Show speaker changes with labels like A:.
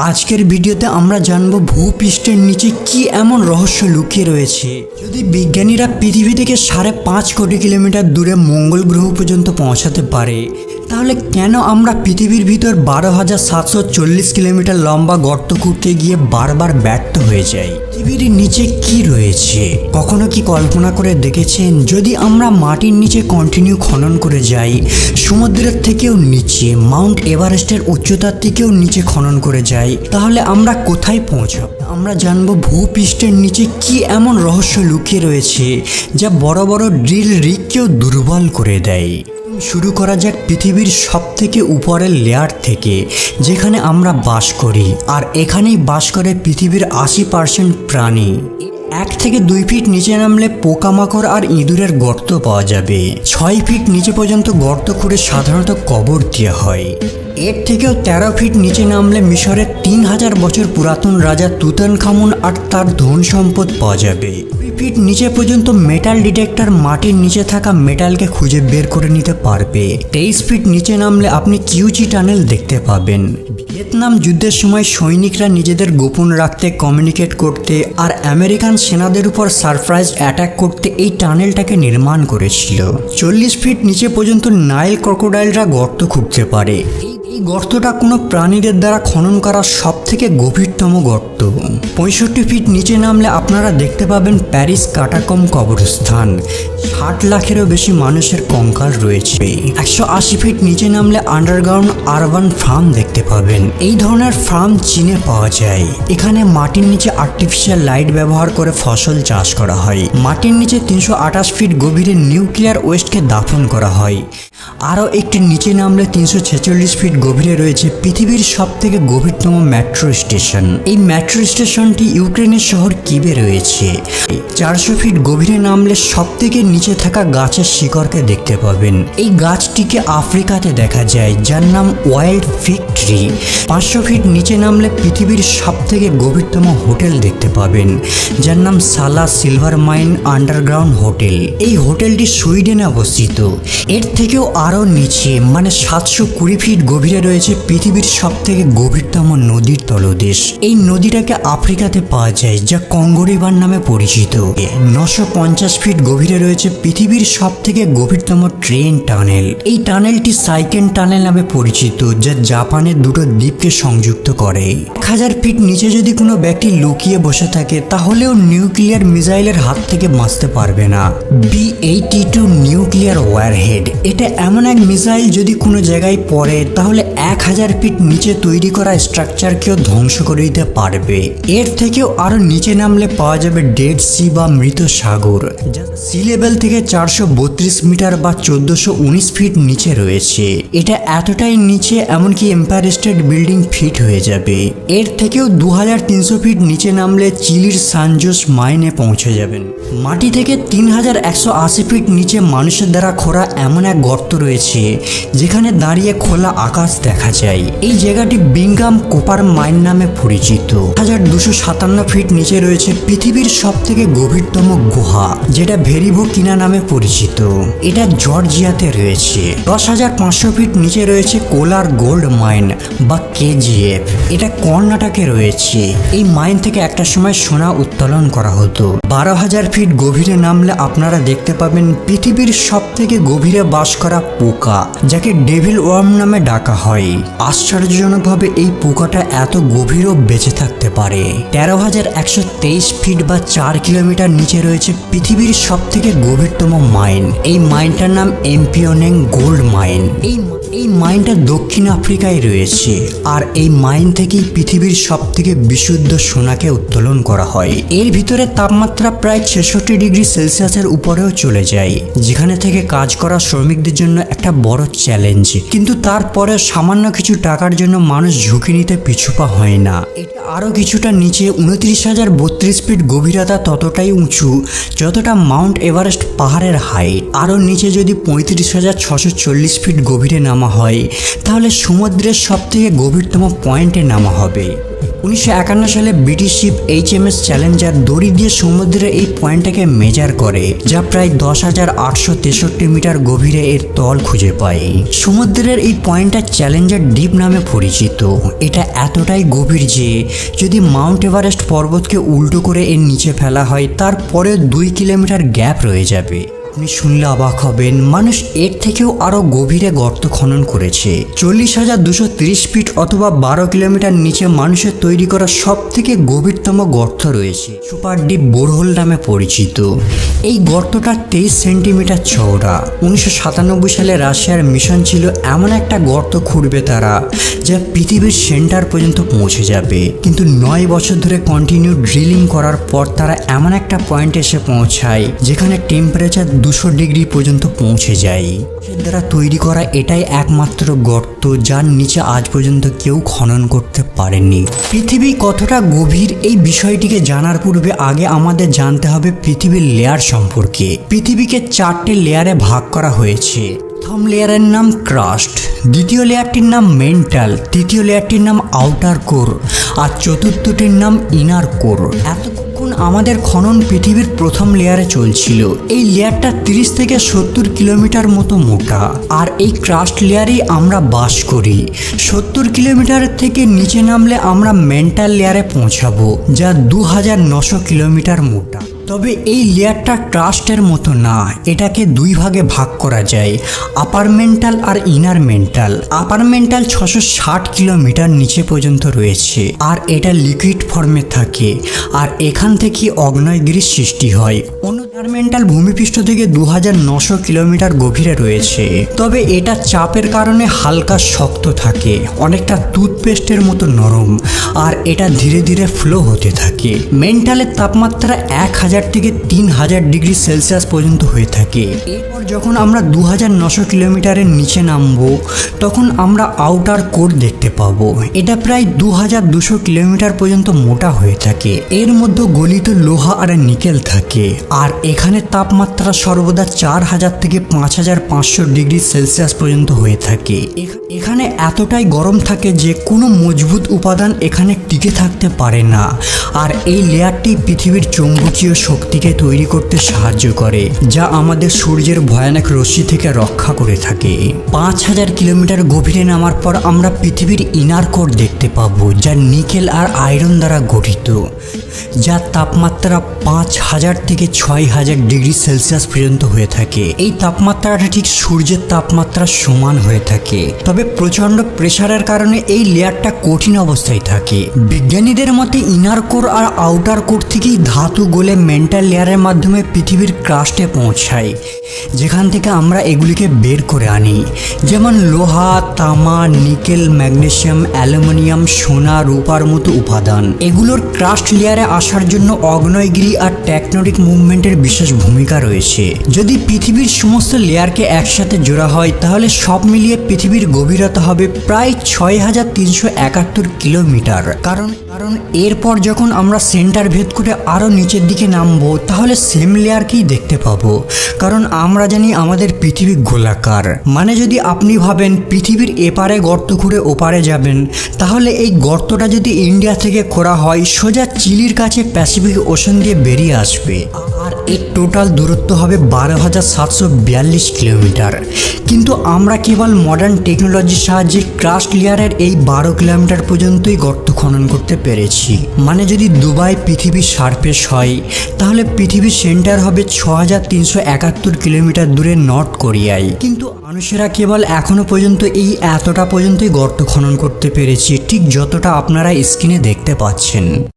A: আজকের ভিডিওতে আমরা জানব ভূপৃষ্ঠের নিচে কি এমন রহস্য লুকিয়ে রয়েছে। যদি বিজ্ঞানীরা পৃথিবী থেকে 5.5 কোটি কিলোমিটার দূরে মঙ্গল গ্রহ পর্যন্ত পৌঁছাতে পারে, তাহলে কেন আমরা পৃথিবীর ভিতর 12,740 কিলোমিটার লম্বা গর্ত খুঁড়তে গিয়ে বারবার ব্যর্থ হয়ে যাই? পৃথিবীর নিচে কি রয়েছে কখনো কি কল্পনা করে দেখেছেন? যদি আমরা মাটির নিচে কন্টিনিউ খনন করে যাই, সমুদ্রের থেকেও নিচে, মাউন্ট এভারেস্টের উচ্চতার থেকেও নিচে খনন করে যাই, তাহলে আমরা কোথায় পৌঁছাব? আমরা জানবো ভূপৃষ্ঠের নিচে কি এমন রহস্য লুকিয়ে রয়েছে যা বড় বড় ড্রিল রিগকেও দুর্বল করে দেয়। শুরু করা যাক পৃথিবীর সবথেকে উপরের লেয়ার থেকে, যেখানে আমরা বাস করি। আর এখানেই বাস করে পৃথিবীর 80% প্রাণী। 1 থেকে 2 ফিট নিচে নামলে পোকামাকড় আর ইঁদুরের গর্ত পাওয়া যাবে। 6 ফিট নিচে পর্যন্ত গর্ত খুঁড়ে সাধারণত কবর দেওয়া হয়। এর থেকেও 13 ফিট নিচে নামলে মিশরের 3000 বছর পুরাতন রাজা তুতানখামুন আর তার ধন সম্পদ পাওয়া যাবে। 2 ফিট নিচে পর্যন্ত মেটাল ডিটেক্টর মাটির নিচে থাকা মেটালকে খুঁজে বের করে নিতে পারবে। 23 ফিট নিচে নামলে আপনি কিউচি টানেল দেখতে পাবেন। ভিয়েতনাম যুদ্ধের সময় সৈনিকরা নিজেদের গোপন রাখতে, কমিউনিকেট করতে আর আমেরিকান সেনাদের উপর সারপ্রাইজ অ্যাটাক করতে এই টানেলটাকে নির্মাণ করেছিল। 40 ফিট নিচে পর্যন্ত নাইল ক্রোকোডাইলরা গর্ত খুঁড়তে পারে। এই গর্তটা কোনো প্রাণীদের দ্বারা খনন করা সব থেকে গভীরতম গর্ত। 65 ফিট নিচে নামলে আপনারা দেখতে পাবেন প্যারিস কাটাকম কবরস্থান। 60 লাখেরও বেশি মানুষের কঙ্কাল রয়েছে। 180 ফিট নিচে নামলে আন্ডারগ্রাউন্ড আরবান ফার্ম দেখতে পাবেন। এই ধরনের ফার্ম চীনে পাওয়া যায়। এখানে মাটির নিচে আর্টিফিশিয়াল লাইট ব্যবহার করে ফসল চাষ করা হয়। মাটির নিচে 328 ফিট গভীরে নিউক্লিয়ার ওয়েস্টকে দাফন করা হয়। আরও একটি নিচে নামলে 346 ফিট গভীরে রয়েছে পৃথিবীর সবথেকে গভীরতম মেট্রো স্টেশন। এই মেট্রো স্টেশনটি ইউক্রেনের শহর কিবে রয়েছে। 400 ফিট গভীরে নামলে সবথেকে নিচে থাকা গাছের শিকড়কে দেখতে পাবেন। এই গাছটিকে আফ্রিকাতে দেখা যায়, যার নাম ওয়াইল্ড ফিগ ট্রি। 500 ফিট নিচে নামলে পৃথিবীর সবথেকে গভীরতম হোটেল দেখতে পাবেন, যার নাম সালা সিলভার মাইন আন্ডারগ্রাউন্ড হোটেল। এই হোটেলটি সুইডেনে অবস্থিত। এর থেকেও আরও নিচে মানে 720 ফিট গভীরে রয়েছে পৃথিবীর সবথেকে গভীরতম নদীর তলদেশ। এই নদীটাকে আফ্রিকাতে পাওয়া যায়, যা কঙ্গো রিভার নামে পরিচিত। 950 ফিট গভীরে রয়েছে পৃথিবীর সবথেকে গভীরতম ট্রেন টানেল। এই টানেলটি সাইকেন টানেল নামে পরিচিত, যা জাপানের দুটো দ্বীপকে সংযুক্ত করে। 1000 ফিট নিচে যদি কোনো ব্যক্তি লুকিয়ে বসে থাকে, তাহলেও নিউক্লিয়ার মিসাইলের হাত থেকে বাঁচতে পারবে না। B-82 nuclear warhead. এটা এমন এক মিসাইল, যদি কোনো জায়গায় পড়ে তাহলে 1000 ফিট নিচে তৈরি করা স্ট্রাকচারকেও ধ্বংস করে দিতে পারবে। এর থেকেও আরো নিচে নামলে পাওয়া যাবে ডেড সি বা মৃত সাগর, যা সি লেভেল থেকে 432 মিটার বা 1419 ফিট নিচে রয়েছে। এটা এতটাই নিচে এমনকি এম্পায়ার স্টেট বিল্ডিং ফিট হয়ে যাবে। এর থেকেও 2300 ফিট নিচে নামলে চিলির সানজোস মাইনে পৌঁছে যাবেন। মাটি থেকে 3180 ফিট নিচে মানুষের দ্বারা খোঁড়া এমন এক গর্ত রয়েছে, যেখানে দাঁড়িয়ে খোলা আকাশ দেখা যায়। এই জায়গাটি বিংগাম কোপার মাইন নামে পরিচিত। 1257 ফিট নিচে রয়েছে পৃথিবীর সবথেকে গভীরতম গুহা, যেটা ভেরিভো কিনা নামে পরিচিত। এটা জর্জিয়াতে রয়েছে। 10,500 ফিট নিচে রয়েছে কোলার গোল্ড মাইন বা KGF। এটা কর্ণাটকে রয়েছে। এই মাইন থেকে একটা সময় সোনা উত্তোলন করা হতো। 12,000 ফিট গভীরে নামলে আপনারা দেখতে পাবেন পৃথিবীর সবথেকে গভীরে বাস করা পোকা, যাকে ডেভিল ওয়ার্ম নামে ডাকা হয়। আশ্চর্যজনকভাবে এই পোকাটা এত গভীরও বেঁচে থাকতে পারে। 13,123 ফিট বা 4 কিলোমিটার নিচে রয়েছে পৃথিবীর সবথেকে গভীরতম মাইন। এই মাইনটার নাম এমপিওনেং গোল্ড মাইন। এই মাইনটা দক্ষিণ আফ্রিকায় রয়েছে। আর এই মাইন থেকেই পৃথিবীর সবথেকে বিশুদ্ধ সোনাকে উত্তোলন করা হয়। এর ভিতরে তাপমাত্রা প্রায় 66 ডিগ্রি সেলসিয়াসের উপরেও চলে যায়, যেখানে থেকে কাজ করা শ্রমিকদের জন্য একটা বড় চ্যালেঞ্জ। কিন্তু তারপরে সামান্য কিছু টাকার জন্য মানুষ ঝুঁকি নিতে পিছুপা হয় না। এটা আরও কিছুটা নিচে 29,032 ফিট গভীরতা, ততটাই উঁচু যতটা মাউন্ট এভারেস্ট পাহাড়ের হাইট। আরও নিচে যদি 35,640 ফিট গভীরে নামা হয়, তাহলে সমুদ্রের সবথেকে গভীরতম পয়েন্টে নামা হবে। 1951 সালে ব্রিটিশ শিপ HMS চ্যালেঞ্জার দড়ি দিয়ে সমুদ্রের এই পয়েন্টটাকে মেজার করে, যা প্রায় 10,863 মিটার গভীরে এর তল খুঁজে পায়। সমুদ্রের এই পয়েন্টটা চ্যালেঞ্জার দ্বীপ নামে পরিচিত। এটা এতটাই গভীর যে যদি মাউন্ট এভারেস্ট পর্বতকে উল্টো করে এর নিচে ফেলা হয়, তারপরে 2 কিলোমিটার গ্যাপ রয়ে যাবে। আপনি শুনলে অবাক হবেন, মানুষ এর থেকেও আরো গভীরে গর্ত খনন করেছে। 40,230 ফিট অথবা 12 কিলোমিটার নিচে মানুষের তৈরি করা সব থেকে গভীরতম গর্ত রয়েছে, সুপার ডিপ বোরহোল নামে পরিচিত। এই গর্তটা 23 সেন্টিমিটার চওড়া। 1997 সালে রাশিয়ার মিশন ছিল এমন একটা গর্ত খুঁড়বে তারা, যা পৃথিবীর সেন্টার পর্যন্ত পৌঁছে যাবে। কিন্তু 9 বছর ধরে কন্টিনিউ ড্রিলিং করার পর তারা এমন একটা পয়েন্টে এসে পৌঁছায় যেখানে টেম্পারেচার 200 ডিগ্রি পর্যন্ত পৌঁছে যায়। এর দ্বারা তৈরি করা এটাই একমাত্র গর্ত যার নিচে আজ পর্যন্ত কেউ খনন করতে পারেনি। পৃথিবী কতটা গভীর এই বিষয়টিকে জানার পূর্বে আগে আমাদের জানতে হবে পৃথিবীর লেয়ার সম্পর্কে। পৃথিবীকে 4টে লেয়ারে ভাগ করা হয়েছে। প্রথম লেয়ারের নাম ক্রাস্ট, দ্বিতীয় লেয়ারটির নাম মেন্টাল, তৃতীয় লেয়ারটির নাম আউটার কোর আর চতুর্থটির নাম ইনার কোর। এতক্ষণ আমাদের খনন পৃথিবীর প্রথম লেয়ারে চলছিল। এই লেয়ারটা 30 থেকে 70 কিলোমিটার মতো মোটা, আর এই ক্রাস্ট লেয়ারেই আমরা বাস করি। 70 কিলোমিটার থেকে নিচে নামলে আমরা মেন্টাল লেয়ারে পৌঁছাবো, যা 2900 কিলোমিটার মোটা। তবে এই লেয়ারটা ক্রাস্টের মতো না, এটাকে 2 ভাগে ভাগ করা যায়, আপার মেন্টাল আর ইনার মেন্টাল। আপার মেন্টাল 660 কিলোমিটার নিচে পর্যন্ত রয়েছে, আর এটা লিকুইড ফর্মে থাকে, আর এখান থেকে আগ্নেয়গিরির সৃষ্টি হয়। ইনার মেন্টাল ভূমিপৃষ্ঠ থেকে 2900 কিলোমিটার গভীরে রয়েছে, তবে এটা চাপের কারণে হালকা শক্ত থাকে, অনেকটা টুথপেস্টের মতো নরম, আর এটা ধীরে ধীরে ফ্লো হতে থাকে। মেন্টালের তাপমাত্রা 1000 থেকে 3000 ডিগ্রি সেলসিয়াস পর্যন্ত হয়ে থাকে। এরপর যখন আমরা 2900 কিলোমিটারের নিচে নামবো, তখন আমরা আউটার কোর দেখতে পাবো। এটা প্রায় 2200 কিলোমিটার পর্যন্ত মোটা হয়ে থাকে। এর মধ্যে গলিত লোহা আর নিকেল থাকে, আর এখানে তাপমাত্রা সর্বদা 4000 থেকে 5500 ডিগ্রি সেলসিয়াস পর্যন্ত হয়ে থাকে। এখানে এতটাই গরম থাকে যে কোনো মজবুত উপাদান এখানে টিকে থাকতে পারে না, আর এই লেয়ারটি পৃথিবীর চৌম্বকীয় শক্তিকে তৈরি করতে সাহায্য করে, যা আমাদের সূর্যের ভয়ানক রশ্মি থেকে রক্ষা করে থাকে। 5000 কিলোমিটার গভীরে নামার পর আমরা পৃথিবীর ইনার কোর দেখতে পাবো, যা নিকেল আর আয়রন দ্বারা গঠিত, যার তাপমাত্রা 5000 থেকে 6000 ডিগ্রি সেলসিয়াস পর্যন্ত হয়ে থাকে। এই তাপমাত্রাটা ঠিক সূর্যের তাপমাত্রার সমান হয়ে থাকে, তবে প্রচণ্ড প্রেসারের কারণে এই লেয়ারটা কঠিন অবস্থায় থাকে। বিজ্ঞানীদের মতে ইনার কোর আর আউটার কোর থেকেই ধাতু গলে মেন্টাল লেয়ারের মাধ্যমে পৃথিবীর ক্রাস্টে পৌঁছায়, যেখান থেকে আমরা এগুলিকে বের করে আনি, যেমন লোহা, তামা, নিকেল, ম্যাগনেসিয়াম, অ্যালুমিনিয়াম, সোনা, রূপার মতো উপাদান। এগুলোর ক্রাস্ট লেয়ারে আসার জন্য আগ্নেয়গিরি আর টেকটনিক মুভমেন্টের বিশেষ ভূমিকা রয়েছে। যদি পৃথিবীর সমস্ত লেয়ারকে একসাথে জোড়া হয়, তাহলে সব মিলিয়ে পৃথিবীর গভীরতা হবে প্রায় 6371 কিলোমিটার। কারণ এরপর যখন আমরা সেন্টার ভেদ করে আরও নিচের দিকে নামবো, তাহলে সেম লেয়ারকেই দেখতে পাবো। কারণ আমরা জানি আমাদের পৃথিবী গোলাকার, মানে যদি আপনি ভাবেন পৃথিবীর এপারে গর্ত খুঁড়ে ওপারে যাবেন, তাহলে এই গর্তটা যদি ইন্ডিয়া থেকে খোঁড়া হয়, সোজা চিলির কাছে প্যাসিফিক ওশান দিয়ে বেরিয়ে আসবে, আর এর টোটাল দূরত্ব হবে 12,742 কিলোমিটার। কিন্তু আমরা কেবল মডার্ন টেকনোলজির সাহায্যে ক্রাস্ট লেয়ারের এই 12 কিলোমিটার পর্যন্তই গর্ত খনন করতে পেরেছি। মানে যদি দুবাই পৃথিবীর সারফেস হয়, তাহলে পৃথিবীর সেন্টার হবে 6371 কিলোমিটার দূরে নর্থ কোরিয়ায়। কিন্তু মানুষেরা কেবল এখনো পর্যন্ত এই এতটা পর্যন্তই গর্ত খনন করতে পেরেছি, ঠিক যতটা আপনারা স্ক্রিনে দেখতে পাচ্ছেন।